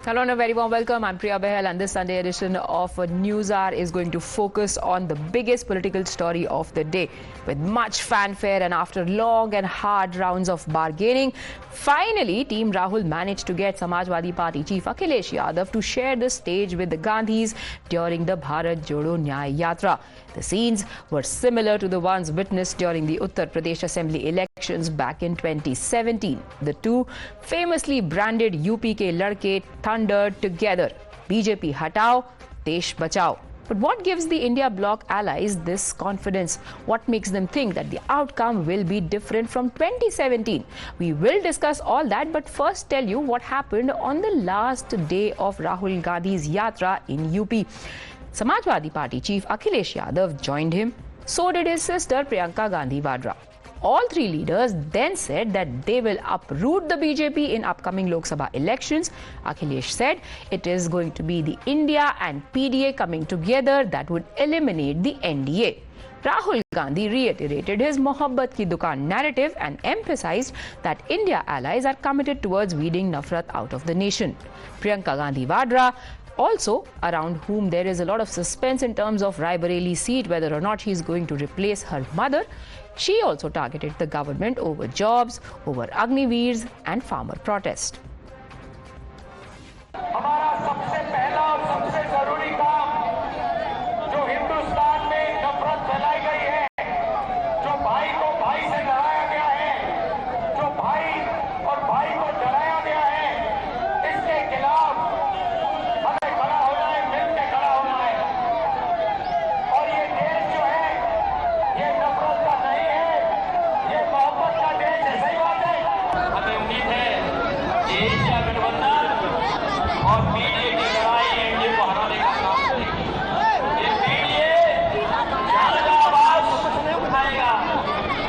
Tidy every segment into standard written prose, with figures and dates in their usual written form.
Hello and a very warm welcome. I'm Priya Bahal, and this Sunday edition of Newshour is going to focus on the biggest political story of the day. With much fanfare and after long and hard rounds of bargaining, finally Team Rahul managed to get Samajwadi Party chief Akhilesh Yadav to share the stage with the Gandhis during the Bharat Jodo Nyay Yatra. The scenes were similar to the ones witnessed during the Uttar Pradesh Assembly elections back in 2017. The two famously branded UPK Ladke thundered together. BJP hatao, Desh bachao. But what gives the India bloc allies this confidence? What makes them think that the outcome will be different from 2017? We will discuss all that, but first tell you what happened on the last day of Rahul Gandhi's yatra in UP. Samajwadi Party chief Akhilesh Yadav joined him. So did his sister Priyanka Gandhi Vadra. All three leaders then said that they will uproot the BJP in upcoming Lok Sabha elections. Akhilesh said it is going to be the India and PDA coming together that would eliminate the NDA. Rahul Gandhi reiterated his Mohabbat ki Dukaan narrative and emphasized that India allies are committed towards weeding nafrat out of the nation. Priyanka Gandhi Vadra, also around whom there is a lot of suspense in terms of Raebareli seat, whether or not she is going to replace her mother, she also targeted the government over jobs, over Agniveers and farmer protest. हमारा सबसे पहला और सबसे जरूरी काम जो हिंदुस्तान में नफरत फैलाई गई है, जो भाई को भाई से लड़ाया गया है, जो भाई और भाई को डराया गया है, इसके खिलाफ हमें खड़ा होना है, मिलकर खड़ा होना है। और ये देश जो है, ये नफरत का नहीं है, ये मोहब्बत का देश है। सही बात है। हमें उम्मीद है कि इंडिया गठबंधन और पीडीए की लड़ाई एनडीए को हराने का काम करेगी। ये पीडीए ज्यादा आवाज उठाएगा,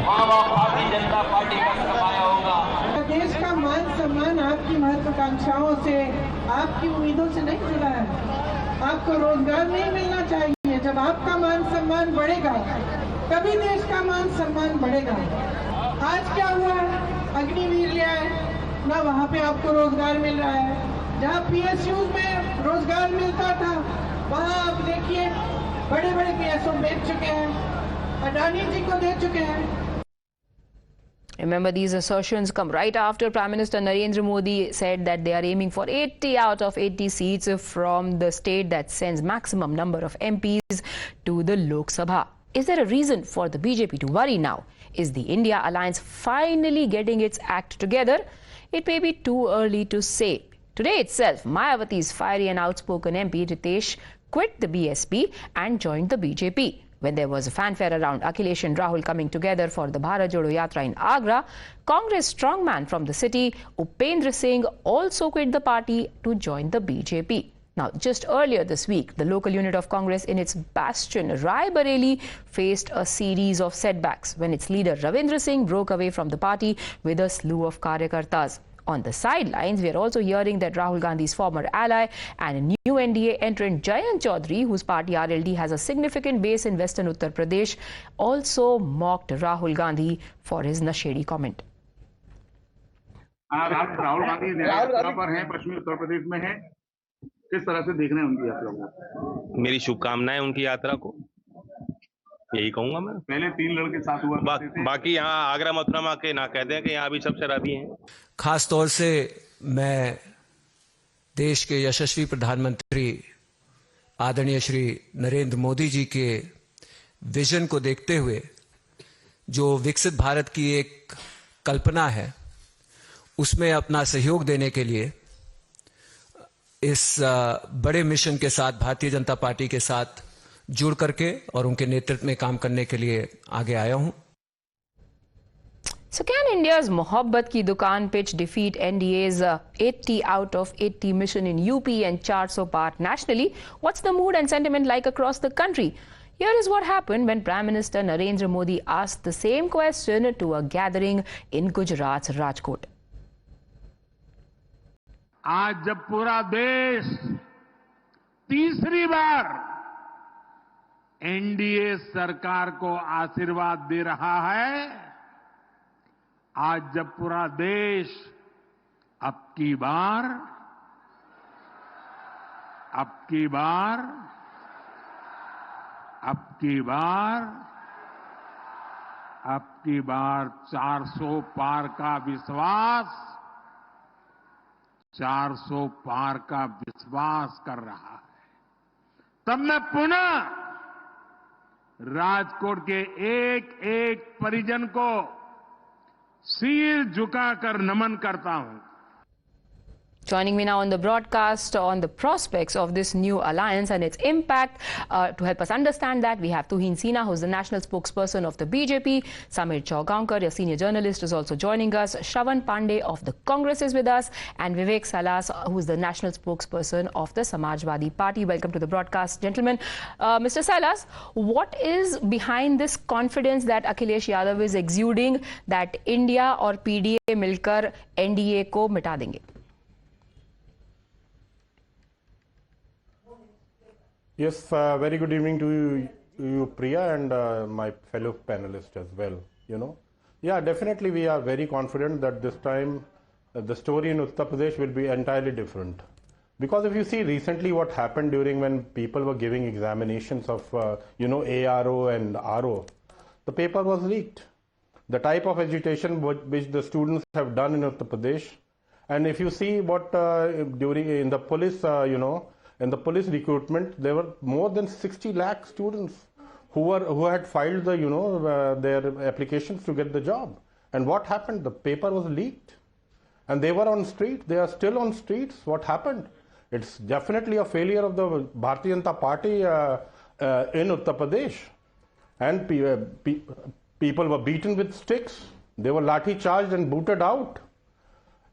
वहां भारतीय जनता पार्टी का सफाया होगा। देश का मान सम्मान आपकी महत्वाकांक्षाओं से, आपकी उम्मीदों से नहीं जुड़ा है। आपको रोजगार नहीं मिलना चाहिए। जब आपका मान सम्मान बढ़ेगा, तभी देश का मान सम्मान बढ़ेगा। आज क्या हुआ? अग्निवीर लिया है ना, वहाँ पे आपको रोजगार मिल रहा है। जहाँ पीएसयू में रोजगार मिलता था, वहाँ आप देखिए बड़े बड़े पीएसओ बेच चुके हैं, अडानी जी को दे चुके हैं। Remember, these assertions come right after Prime Minister Narendra Modi said that they are aiming for 80 out of 80 seats from the state that sends maximum number of MPs to the Lok Sabha. Is there a reason for the BJP to worry now? Is the India alliance finally getting its act together? It may be too early to say. Today itself, Mayawati's fiery and outspoken MP Ritesh quit the BSP and joined the BJP. When there was a fanfare around Akhilesh and Rahul coming together for the Bharat Jodo Yatra in Agra, Congress strongman from the city, Upendra Singh, also quit the party to join the BJP. Now, just earlier this week, the local unit of Congress in its bastion, Raebareli, faced a series of setbacks when its leader Ravindra Singh broke away from the party with a slew of karyakartas. On the sidelines, we are also hearing that Rahul Gandhi's former ally and new NDA entrant Jayant Chaudhary, whose party RLD has a significant base in western Uttar Pradesh, also mocked Rahul Gandhi for his nashedi comment. Rahul Gandhi न्याय पर हैं, पश्चिमी उत्तर प्रदेश में हैं। किस तरह से देख रहे हैं उनकी यात्रा को? मेरी शुभकामनाएं उनकी यात्रा को, यही कहूंगा मैं। पहले तीन लड़के साथ हुआ बाकी यहाँ आगरा मथुरा में आके ना कहते हैं कि यहाँ भी सब शराबी हैं। खास तौर से मैं देश के यशस्वी प्रधानमंत्री आदरणीय श्री नरेंद्र मोदी जी के विजन को देखते हुए जो विकसित भारत की एक कल्पना है, उसमें अपना सहयोग देने के लिए इस बड़े मिशन के साथ भारतीय जनता पार्टी के साथ जुड़ करके और उनके नेतृत्व में काम करने के लिए आगे आया हूं। So can India's Mohabbat ki Dukaan pitch defeat NDA's 80 out of 80 mission in UP and 400 part nationally? What's the mood and sentiment like across the country? Here is what happened when Prime Minister Narendra Modi asked the same question to a gathering in Gujarat's Rajkot. आज जब पूरा देश तीसरी बार NDA सरकार को आशीर्वाद दे रहा है, आज जब पूरा देश अब की बार अब की बार 400 पार का विश्वास 400 पार का विश्वास कर रहा है। तब मैं पुनः राजकोट के एक एक परिजन को सिर झुकाकर नमन करता हूं। Joining me now on the broadcast on the prospects of this new alliance and its impact, to help us understand that, we have Tuhin A Sinha, who's the national spokesperson of the BJP. Samir Chaugaonkar, a senior journalist, is also joining us. Shravan Pandey of the Congress is with us, and Vivek Silas, who's the national spokesperson of the Samajwadi Party. Welcome to the broadcast, gentlemen. Mr. Silas, what is behind this confidence that Akhilesh Yadav is exuding that India or PDA milkar NDA ko mita denge? Yes, very good evening to you Priya, and my fellow panelists as well. Yeah, definitely we are very confident that this time the story in Uttar Pradesh will be entirely different. Because if you see recently what happened during when people were giving examinations of, ARO and RO, the paper was leaked. The type of agitation which the students have done in Uttar Pradesh, and if you see what in the police, in the police recruitment, there were more than 60 lakh students who had filed the their applications to get the job. And what happened? The paper was leaked, and they were on street. They are still on streets. What happened? It's definitely a failure of the Bharat Jodo Nyay Party in Uttar Pradesh. And people were beaten with sticks. They were lathi charged and booted out.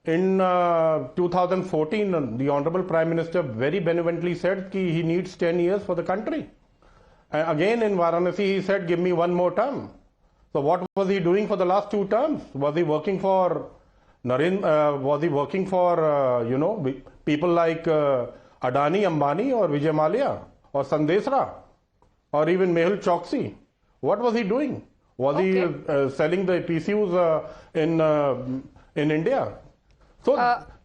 In 2014, the Honorable Prime Minister very benevolently said that he needs 10 years for the country. Again in Varanasi, he said, give me one more term. So what was he doing for the last 2 terms? Was he working for people like Adani, Ambani or Vijay Mallya or Sandesra or even Mehul Choksi? What was he doing? Was he selling the PSUs in India? So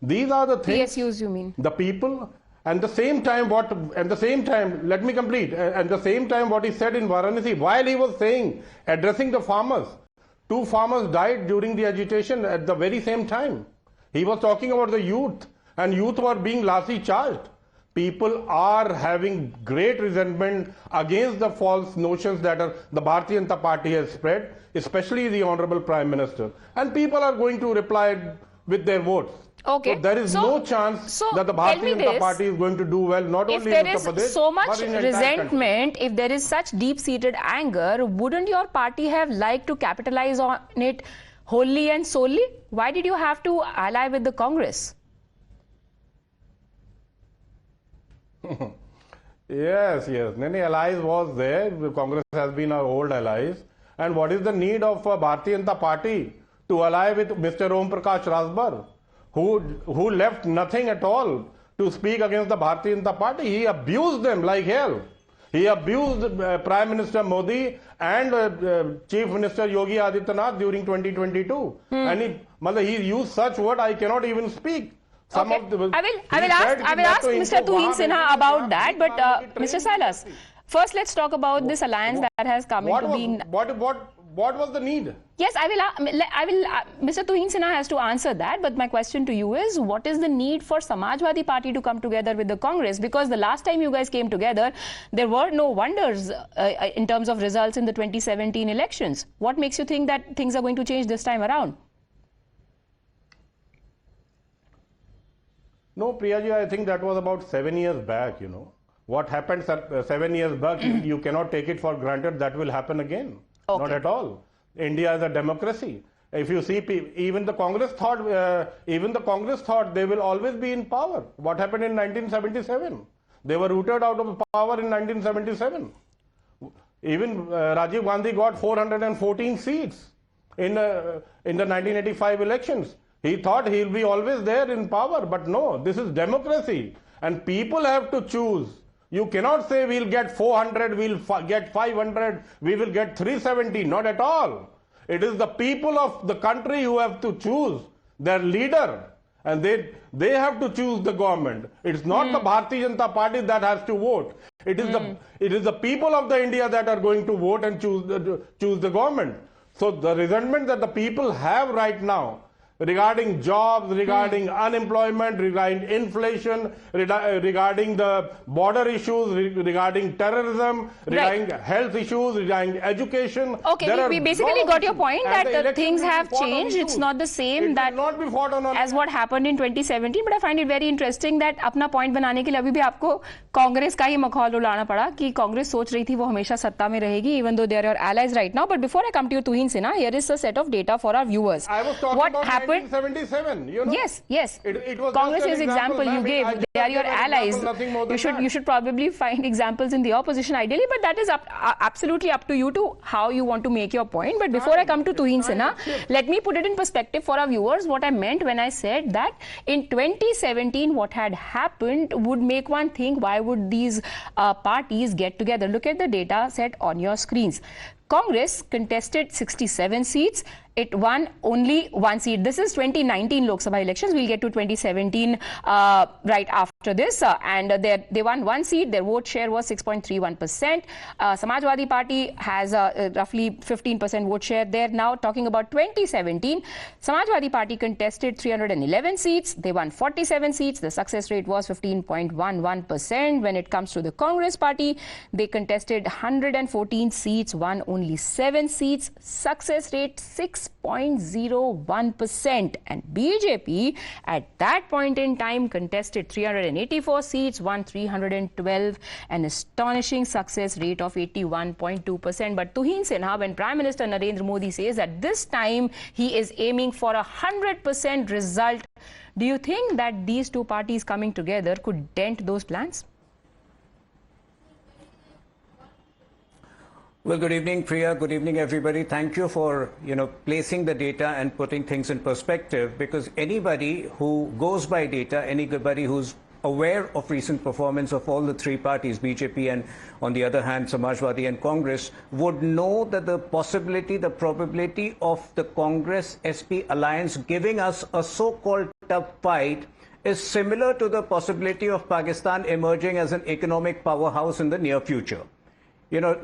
these are the things. PSUs, you mean? The people, and the same time let me complete. At the same time, what he said in Varanasi, while he was addressing the farmers, 2 farmers died during the agitation at the very same time. He was talking about the youth, and youth were being largely charged. People are having great resentment against the false notions that the Bharat Jodo Nyay Party has spread, especially the Honorable Prime Minister. And people are going to reply with their votes. Okay. So there is no chance that the Bharat Jodo Nyay Party is going to do well, not only in Uttar Pradesh. If there is so much resentment, if there is such deep-seated anger, wouldn't your party have liked to capitalize on it wholly and solely? Why did you have to ally with the Congress? Yes. Many allies was there. Congress has been our old allies. And what is the need of Bharat Jodo Nyay Party to ally with Mr. Om Prakash Rajbar, who left nothing at all to speak against the Bharat Jodo Nyay Party? He abused them like hell. He abused Prime Minister Modi and Chief Minister Yogi Adityanath during 2022. And he used such word I cannot even speak. I will ask Mr. Tuhin A Sinha about that, but Mr. Silas, first let's talk about this alliance that has come into being. What was the need? Yes, I will. Mr. Tuhin A Sinha has to answer that. But my question to you is, what is the need for Samajwadi Party to come together with the Congress? Because the last time you guys came together, there were no wonders in terms of results in the 2017 elections. What makes you think that things are going to change this time around? No, Priyaji, I think that was about 7 years back, What happened 7 years back, you cannot take it for granted that will happen again. Okay. Not at all. India is a democracy. If you see, even the Congress thought they will always be in power. What happened in 1977? They were rooted out of power in 1977. Even Rajiv Gandhi got 414 seats in the 1985 elections. He thought he'll be always there in power, but no, this is democracy. And people have to choose. You cannot say we'll get 400, we'll get 500, we will get 370. Not at all. It is the people of the country who have to choose their leader. and they have to choose the government. It's not the Bharatiya Janata Party that has to vote. It is the people of the India that are going to vote and choose the government. So the resentment that the people have right now regarding jobs, regarding unemployment, regarding inflation, regarding the border issues, regarding terrorism, regarding health issues, regarding education. Okay, we basically got your point that things have changed. It's not the same that as what happened in 2017. But I find it very interesting that अपना point बनाने के लिए अभी भी आपको कांग्रेस का ही मखौल उड़ाना पड़ा कि कांग्रेस सोच रही थी वो हमेशा सत्ता में रहेगी, even though they are your allies right now. But before I come to you, Tuhin Sinha, here is a set of data for our viewers. I was talking about 1977, you know. Yes. It was Congress is an example you gave. They are your allies. You should probably find examples in the opposition ideally, but that is absolutely up to you to how you want to make your point. But before I come to Tuhin Sinha, let me put it in perspective for our viewers what I meant when I said that in 2017 what had happened would make one think why would these parties get together. Look at the data set on your screens. Congress contested 67 seats. It won only one seat. This is 2019 Lok Sabha elections. We'll get to 2017 right after this. And they won one seat. Their vote share was 6.31%. Samajwadi Party has roughly 15% vote share. They're now talking about 2017. Samajwadi Party contested 311 seats. They won 47 seats. The success rate was 15.11%. When it comes to the Congress Party, they contested 114 seats, won only 7 seats. Success rate 6.01%. And BJP at that point in time contested 384 seats, won 312, an astonishing success rate of 81.2%. But Tuhin Sinha, when Prime Minister Narendra Modi says that this time he is aiming for 100% result, do you think that these two parties coming together could dent those plans? Well, good evening, Priya. Good evening, everybody. Thank you for, placing the data and putting things in perspective, because anybody who goes by data, anybody who's aware of recent performance of all the three parties, BJP and on the other hand, Samajwadi and Congress, would know that the probability of the Congress-SP alliance giving us a so-called tough fight is similar to the possibility of Pakistan emerging as an economic powerhouse in the near future.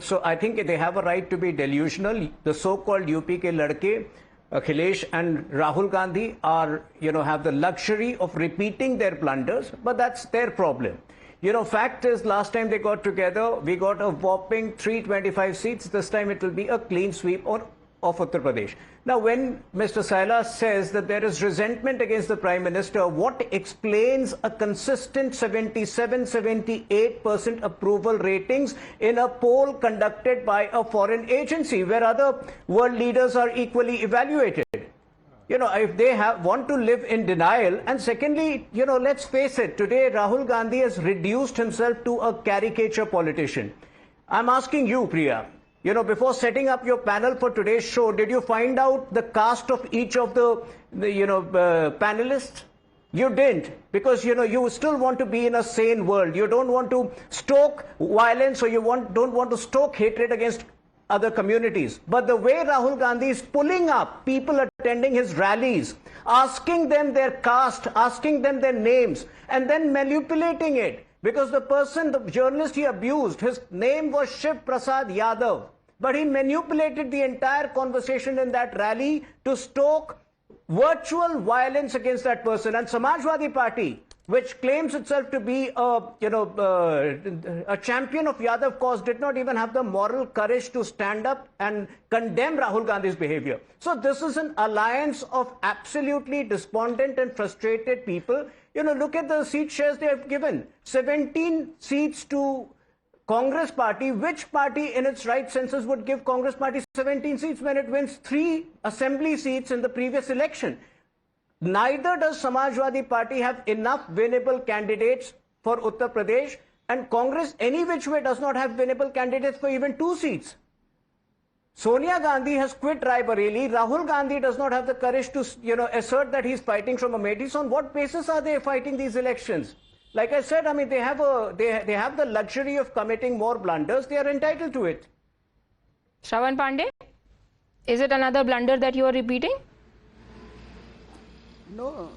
So I think they have a right to be delusional. The so-called UP ke Ladke, Akhilesh and Rahul Gandhi are, have the luxury of repeating their blunders, but that's their problem. Fact is, last time they got together, we got a whopping 325 seats. This time it will be a clean sweep of Uttar Pradesh. Now, when Mr. Silas says that there is resentment against the Prime Minister, what explains a consistent 77-78% approval ratings in a poll conducted by a foreign agency where other world leaders are equally evaluated? If they want to live in denial. And secondly, let's face it, today Rahul Gandhi has reduced himself to a caricature politician. I'm asking you, Priya, before setting up your panel for today's show, did you find out the caste of each of the panelists? You didn't, because, you still want to be in a sane world. You don't want to stoke violence, or don't want to stoke hatred against other communities. But the way Rahul Gandhi is pulling up people attending his rallies, asking them their caste, asking them their names, and then manipulating it. Because the journalist he abused, his name was Shiv Prasad Yadav. But he manipulated the entire conversation in that rally to stoke virtual violence against that person. And Samajwadi Party, which claims itself to be a champion of Yadav cause, did not even have the moral courage to stand up and condemn Rahul Gandhi's behavior. So this is an alliance of absolutely despondent and frustrated people. Look at the seat shares they have given. 17 seats to Congress Party. Which party in its right senses would give Congress Party 17 seats when it wins 3 assembly seats in the previous election? Neither does Samajwadi Party have enough winnable candidates for Uttar Pradesh, and Congress any which way does not have winnable candidates for even 2 seats. Sonia Gandhi has quit Raebareli. Rahul Gandhi does not have the courage to, assert that he's fighting from Amethi. So on what basis are they fighting these elections? Like I said, they have the luxury of committing more blunders. They are entitled to it. Shravan Pandey, is it another blunder that you are repeating? No.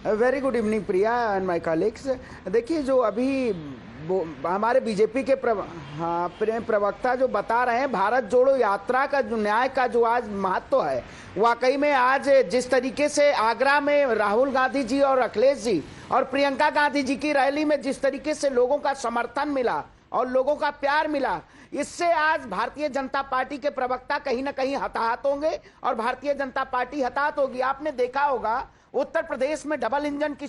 Very good evening Priya and my colleagues. देखिए, जो अभी हमारे BJP के प्रवक्ता जो बता रहे हैं, भारत जोड़ो यात्रा का जो न्याय का जो आज महत्व है, वाकई में आज जिस तरीके से आगरा में राहुल गांधी जी और अखिलेश जी और प्रियंका गांधी जी की रैली में जिस तरीके से लोगों का समर्थन मिला और लोगों का प्यार मिला, इससे आज भारतीय जनता पार्टी के प्रवक्ता कहीं ना कहीं हताहत होंगे और भारतीय जनता पार्टी हताहत होगी। आपने देखा होगा उत्तर प्रदेश में डबल इंजन की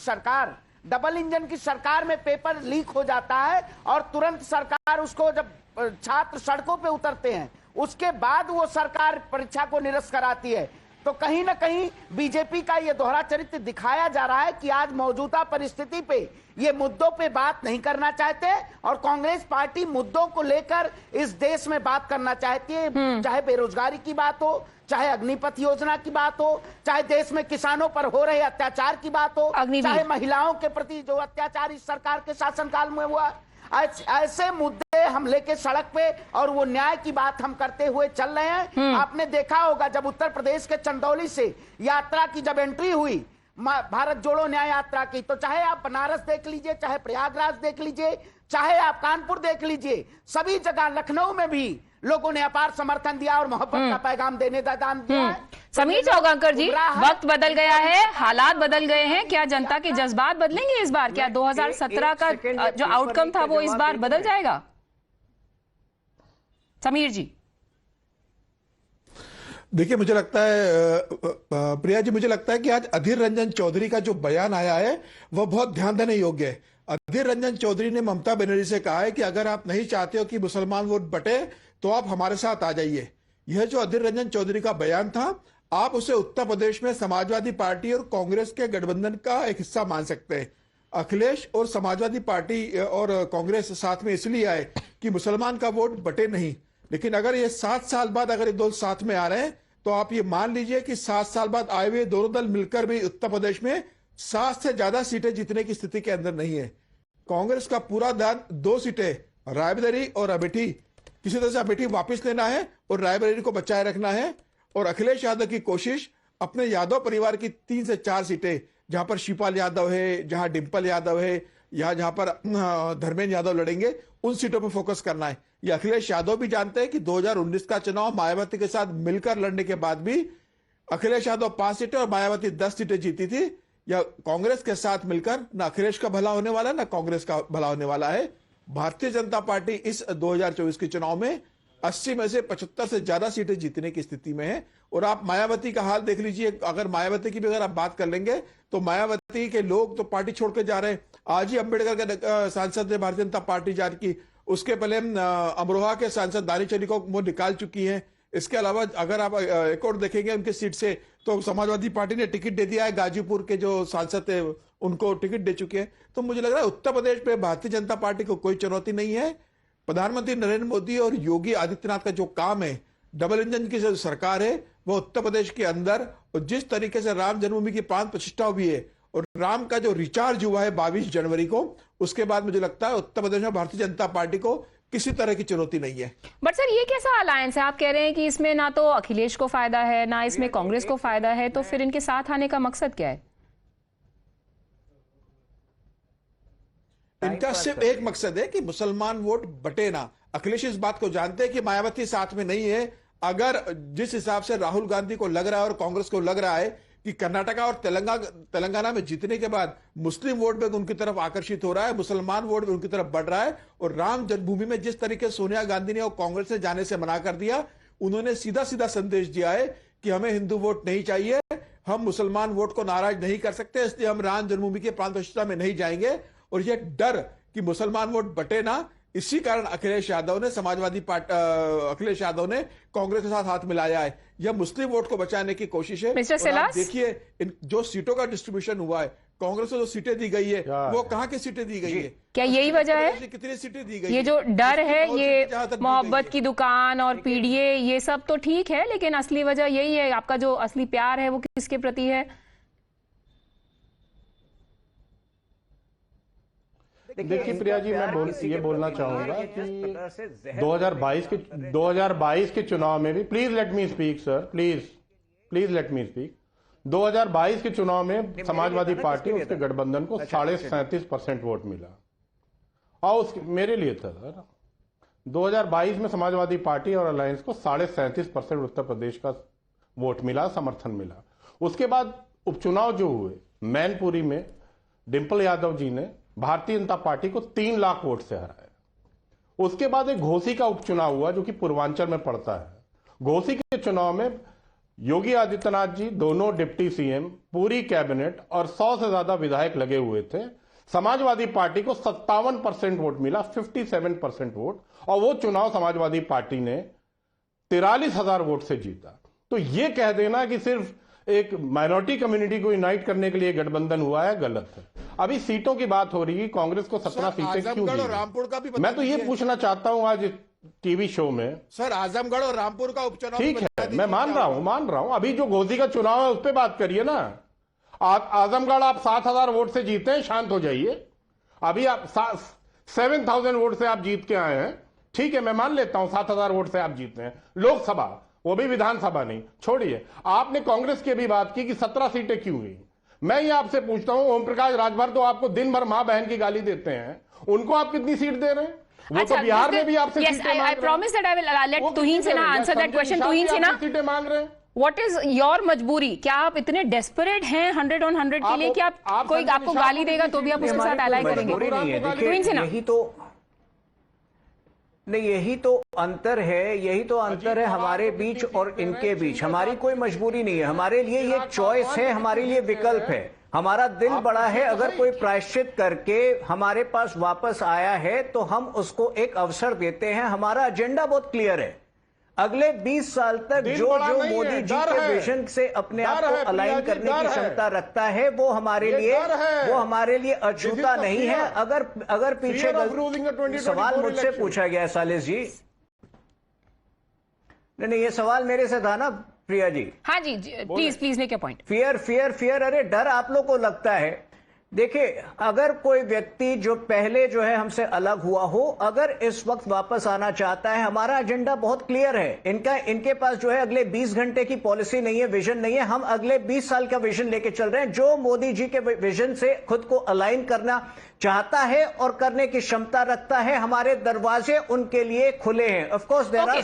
सरकार में पेपर लीक हो जाता है और तुरंत सरकार उसको, जब छात्र सड़कों पे उतरते हैं उसके बाद वो सरकार परीक्षा को निरस्त कराती है। तो कहीं ना कहीं बीजेपी का ये दोहरा चरित्र दिखाया जा रहा है कि आज मौजूदा परिस्थिति पे ये मुद्दों पे बात नहीं करना चाहते और कांग्रेस पार्टी मुद्दों को लेकर इस देश में बात करना चाहती है, चाहे बेरोजगारी की बात हो, चाहे अग्निपथ योजना की बात हो, चाहे देश में किसानों पर हो रहे अत्याचार की बात हो, चाहे महिलाओं के प्रति जो अत्याचार इस सरकार के शासनकाल में हुआ। ऐसे मुद्दे हम लेके सड़क पे और वो न्याय की बात हम करते हुए चल रहे हैं। आपने देखा होगा जब उत्तर प्रदेश के चंदौली से यात्रा की जब एंट्री हुई भारत जोड़ो न्याय यात्रा की, तो चाहे आप बनारस देख लीजिए, चाहे प्रयागराज देख लीजिए, चाहे आप कानपुर देख लीजिए, सभी जगह, लखनऊ में भी लोगों ने अपार समर्थन दिया और मोहब्बत का पैगाम देने का काम दिया है। समीर चौगांकर जी, वक्त बदल गया है, हालात बदल गए हैं, क्या जनता के जज्बात बदलेंगे इस बार? क्या 2017 का जो आउटकम था वो इस बार बदल जाएगा? समीर जी। देखिए, मुझे लगता है प्रिया जी, मुझे लगता है कि आज अधीर रंजन चौधरी का जो बयान आया है वह बहुत ध्यान देने योग्य है। अधीर रंजन चौधरी ने ममता बनर्जी से कहा है कि अगर आप नहीं चाहते हो कि मुसलमान वोट बटे तो आप हमारे साथ आ जाइए। यह जो अधीर रंजन चौधरी का बयान था, आप उसे उत्तर प्रदेश में समाजवादी पार्टी और कांग्रेस के गठबंधन का एक हिस्सा मान सकते हैं। अखिलेश और समाजवादी पार्टी और कांग्रेस साथ में इसलिए आए कि मुसलमान का वोट बटे नहीं, लेकिन अगर ये 7 साल बाद अगर ये दो साथ में आ रहे हैं तो आप ये मान लीजिए कि 7 साल बाद आए हुए दोनों दल मिलकर भी उत्तर प्रदेश में 7 से ज्यादा सीटें जीतने की स्थिति के अंदर नहीं है। कांग्रेस का पूरा ध्यान 2 सीटें रायबरेली और अमेठी, किसी तरह से अमेठी वापस लेना है और रायबरेली को बचाए रखना है। और अखिलेश यादव की कोशिश अपने यादव परिवार की 3 से 4 सीटें, जहां पर शिवपाल यादव है, जहां डिंपल यादव है, या जहां पर धर्मेंद्र यादव लड़ेंगे, उन सीटों पर फोकस करना है। ये अखिलेश यादव भी जानते हैं कि 2019 का चुनाव मायावती के साथ मिलकर लड़ने के बाद भी अखिलेश यादव 5 सीटें और मायावती 10 सीटें जीती थी। या कांग्रेस के साथ मिलकर न अखिलेश का भला होने वाला न कांग्रेस का भला होने वाला है। भारतीय जनता पार्टी इस 2024 के चुनाव में 80 में से 75 से ज्यादा सीटें जीतने की स्थिति में है। और आप मायावती का हाल देख लीजिए, अगर मायावती की भी अगर आप बात कर लेंगे तो मायावती के लोग तो पार्टी छोड़ के जा रहे हैं। आज ही अंबेडकर के सांसद ने भारतीय जनता पार्टी जारी की, उसके पहले अमरोहा के सांसद दानिश अली को वो निकाल चुकी है। इसके अलावा अगर आप एक और देखेंगे उनके सीट से, तो समाजवादी पार्टी ने टिकट दे दिया है, गाजीपुर के जो सांसद थे उनको टिकट दे चुके हैं। तो मुझे लग रहा है उत्तर प्रदेश में भारतीय जनता पार्टी को कोई चुनौती नहीं है। प्रधानमंत्री नरेंद्र मोदी और योगी आदित्यनाथ का जो काम है, डबल इंजन की जो सरकार है, वो उत्तर प्रदेश के अंदर, और जिस तरीके से राम जन्मभूमि की प्राण प्रतिष्ठा हुई है और राम का जो रिचार्ज हुआ है 22 जनवरी को, उसके बाद मुझे लगता है उत्तर प्रदेश में भारतीय जनता पार्टी को किसी तरह की चुनौती नहीं है। बट सर, ये कैसा अलायंस है? आप कह रहे हैं कि इसमें ना तो अखिलेश को फायदा है ना इसमें कांग्रेस को फायदा है, तो फिर इनके साथ आने का मकसद क्या है? इनका सिर्फ एक मकसद है कि मुसलमान वोट बटे ना। अखिलेश इस बात को जानते हैं कि मायावती साथ में नहीं है। अगर जिस हिसाब से राहुल गांधी को लग रहा है और कांग्रेस को लग रहा है कि कर्नाटका और तेलंगाना में जीतने के बाद मुस्लिम वोट बैंक उनकी तरफ आकर्षित हो रहा है, मुसलमान वोट भी उनकी तरफ बढ़ रहा है, और राम जन्मभूमि में जिस तरीके से सोनिया गांधी ने और कांग्रेस ने जाने से मना कर दिया, उन्होंने सीधा सीधा संदेश दिया है कि हमें हिंदू वोट नहीं चाहिए, हम मुसलमान वोट को नाराज नहीं कर सकते, इसलिए हम राम जन्मभूमि के प्रांत प्रतिष्ठा में नहीं जाएंगे। और यह डर कि मुसलमान वोट बटे ना, इसी कारण अखिलेश यादव ने अखिलेश यादव ने कांग्रेस के साथ हाथ मिलाया है। यह मुस्लिम वोट को बचाने की कोशिश है। मिस्टर सिलास, देखिए जो सीटों का डिस्ट्रीब्यूशन हुआ है, कांग्रेस को जो सीटें दी गई है वो कहां की सीटें दी गई है? क्या यही वजह है? कितनी सीटें दी गई? ये जो डर है, ये मोहब्बत की दुकान और पीडीए, ये सब तो ठीक है, लेकिन असली वजह यही है, आपका जो असली प्यार है वो किसके प्रति है? देखिए प्रिया जी, मैं ये बोलना चाहूंगा कि 2022 के चुनाव में भी, please let me speak sir, please let me speak. 2022 के चुनाव में समाजवादी पार्टी उसके गठबंधन को 37.5% वोट मिला। और उसके मेरे लिए था सर, 2022 में समाजवादी पार्टी और अलायंस को 37.5% उत्तर प्रदेश का वोट मिला, समर्थन मिला। उसके बाद उपचुनाव जो हुए मैनपुरी में डिंपल यादव जी ने भारतीय जनता पार्टी को 3 लाख वोट से हराया। उसके बाद एक घोसी का उपचुनाव हुआ जो कि पूर्वांचल में पड़ता है। घोसी के चुनाव में योगी आदित्यनाथ जी, दोनों डिप्टी सीएम, पूरी कैबिनेट और 100 से ज्यादा विधायक लगे हुए थे। समाजवादी पार्टी को 57% वोट मिला, 57% वोट, और वो चुनाव समाजवादी पार्टी ने 43,000 वोट से जीता। तो ये कह देना कि सिर्फ एक माइनॉरिटी कम्युनिटी को यूनाइट करने के लिए गठबंधन हुआ है, गलत है। अभी सीटों की बात हो रही है, कांग्रेस को 17 सीटें क्यों दी? रामपुर का भी मैं तो ये पूछना चाहता हूं आज टीवी शो में। सर, आजमगढ़ और रामपुर का उपचुनाव ठीक है, मैं मान रहा हूं। अभी जो घोसी का चुनाव है उस पर बात करिए ना। आजमगढ़ आप 7,000 वोट से जीते हैं, शांत हो जाइए। अभी आप 7,000 वोट से आप जीत के आए हैं, ठीक है, मैं मान लेता हूं 7,000 वोट से आप जीते हैं लोकसभा, वो भी विधानसभा नहीं। छोड़िए, आपने कांग्रेस की भी बात की कि 17 सीटें क्यों हुई। मैं ये आपसे पूछता हूं, ओम प्रकाश राजभर तो आपको दिन भर मां बहन की गाली देते हैं, उनको आप कितनी सीट दे रहे हैं? वो तो बिहार में भी आपसे सीटें मांग रहे हैं। I promise that I will let Tuhin Sinha answer that question. Tuhin Sinha, सीटें मांग रहे हैं। What is your मजबूरी? क्या आप इतने डेस्परेट हैं 100 on 100 के लिए कि आप कोई आपको गाली देगा तो भी आप उसके साथ अलाई करेंगे? तुहिन सिन्हा, यही तो अंतर है हमारे बीच और इनके बीच। हमारी कोई मजबूरी नहीं है, हमारे लिए ये चॉइस है, हमारे लिए विकल्प है। हमारा दिल बड़ा है, अगर कोई प्रायश्चित करके हमारे पास वापस आया है तो हम उसको एक अवसर देते हैं। हमारा एजेंडा बहुत क्लियर है। अगले 20 साल तक जो मोदी जी के विजन से अपने आप को अलाइन करने की क्षमता रखता है, वो हमारे लिए अछूता नहीं है। अगर पीछे सवाल मुझसे पूछा गया है सालिस जी, नहीं, ये सवाल मेरे से था ना प्रिया जी। हाँ जी, please make your point. Fear, अरे डर आप लोग को लगता है। देखिए, अगर कोई व्यक्ति जो पहले जो है हमसे अलग हुआ हो, अगर इस वक्त वापस आना चाहता है, हमारा एजेंडा बहुत क्लियर है। इनके पास जो है अगले 20 घंटे की पॉलिसी नहीं है, विजन नहीं है। हम अगले 20 साल का विजन लेके चल रहे हैं। जो मोदी जी के विजन से खुद को अलाइन करना चाहता है और करने की क्षमता रखता है, हमारे दरवाजे उनके लिए खुले हैं। Of course there are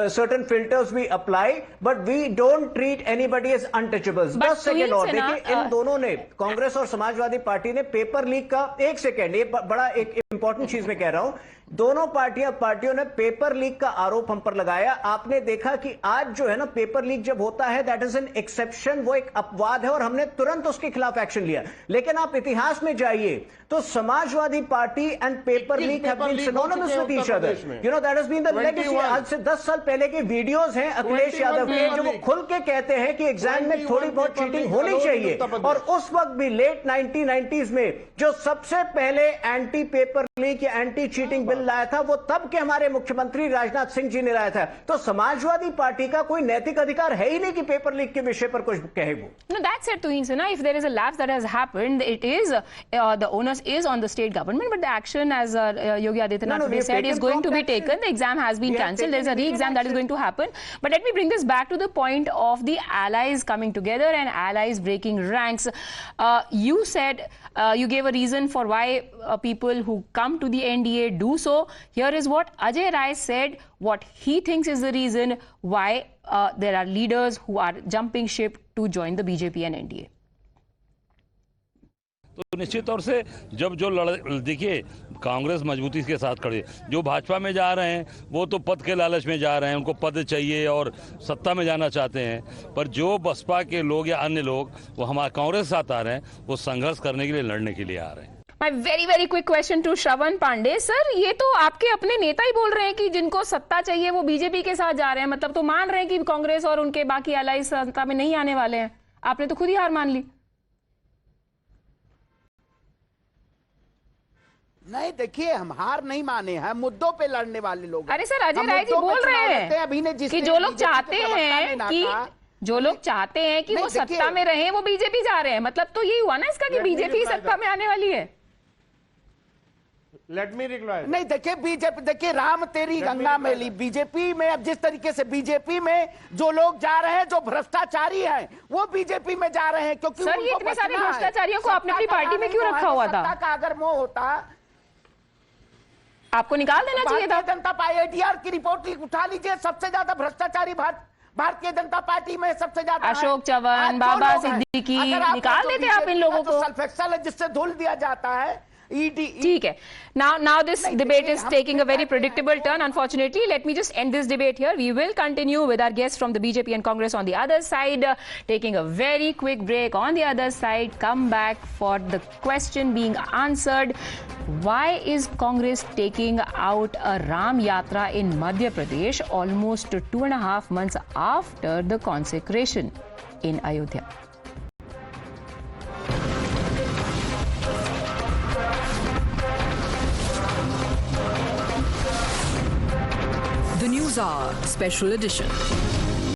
certain filters we apply, but we don't treat anybody as untouchables. 10 second और देखिए, इन दोनों ने, कांग्रेस और समाजवादी पार्टी ने पेपर लीक का, एक सेकेंड, ये बड़ा एक इंपॉर्टेंट चीज मैं कह रहा हूं, दोनों पार्टियों ने पेपर लीक का आरोप हम पर लगाया। आपने देखा कि आज जो है ना, पेपर लीक जब होता है, दैट इज एन एक्सेप्शन, वो एक अपवाद है और हमने तुरंत उसके खिलाफ एक्शन लिया। लेकिन आप इतिहास में जाइए तो Samajwadi Party and paper leak have been synonymous with each other. You know, that has been the legacy. आज से 10 साल पहले के वीडियोस हैं अखिलेश यादव के, जो वो खुल के कहते हैं कि एग्जाम में थोड़ी बहुत चीटिंग होनी चाहिए। और उस वक्त भी लेट 1990s में जो सबसे पहले एंटी पेपर लीक या एंटी चीटिंग बिल लाया था, वो तब के हमारे मुख्यमंत्री राजनाथ सिंह जी ने लाया था। तो समाजवादी पार्टी का कोई नैतिक अधिकार है ही नहीं कि पेपर लीक के विषय पर कुछ कहे वो। No, that's it, Tuhin Sinha. If there is a lapse that has happened, it is the onus is on the state government, but the action, as Yogi Adityanath said, is going to be taken. The exam has been cancelled. There is a re-exam that is going to happen. But let me bring this back to the point of the allies coming together and allies breaking ranks. You said you gave a reason for why people who come to the NDA do so. Here is what Ajay Rai said, what he thinks is the reason why there are leaders who are jumping ship to join the BJP and NDA. तो निश्चित तौर से जब जो देखिए, कांग्रेस मजबूती के साथ खड़े, जो भाजपा में जा रहे हैं वो तो पद के लालच में जा रहे हैं, उनको पद चाहिए और सत्ता में जाना चाहते हैं। पर जो बसपा के लोग या अन्य लोग वो हमारे कांग्रेस के साथ आ रहे हैं, वो संघर्ष करने के लिए, लड़ने के लिए आ रहे हैं। My very quick question to Shravan Pandey. Sir, ये तो आपके अपने नेता ही बोल रहे हैं कि जिनको सत्ता चाहिए वो बीजेपी के साथ जा रहे हैं। मतलब तो मान रहे हैं कि कांग्रेस और उनके बाकी अलाइज सत्ता में नहीं आने वाले हैं। आपने तो खुद ही हार मान ली। नहीं, देखिए, हम हार नहीं माने हैं, मुद्दों पे लड़ने वाले लोग। अरे सर, अजय राय जी बोल रहे हैं कि जो लोग चाहते हैं कि वो सत्ता में रहे, वो बीजेपी जा रहे हैं। मतलब तो यही हुआ ना इसका कि बीजेपी सत्ता में आने वाली है। Let me reply. नहीं, देखिए बीजेपी, देखिए राम तेरी गंगा मैली, बीजेपी में अब जिस तरीके से बीजेपी में जो लोग जा रहे हैं, जो भ्रष्टाचारी हैं, वो बीजेपी में जा रहे हैं, क्योंकि सर ये इतने सारे भ्रष्टाचारियों को आपने अपनी पार्टी में क्यों रखा हुआ था? सत्ता का अगर मोह होता, आपको निकाल देना चाहिए था। जनता पार्टी एडीआर की रिपोर्ट उठा लीजिए, सबसे ज्यादा भ्रष्टाचारी भारतीय जनता पार्टी में सबसे ज्यादा अशोक चव्हाण, बाबा सिद्दीकी, निकाल देते आप इन लोगों को। सल्फ एक्सल है जिससे धुल दिया जाता है। ठीक है, now this debate is taking a very predictable turn, unfortunately. Let me just end this debate here. We will continue with our guests from the BJP and Congress on the other side, taking a very quick break on the other side. Come back for the question being answered. Why is Congress taking out a Ram Yatra in Madhya Pradesh almost 2.5 months after the consecration in Ayodhya? The Newshour Special Edition.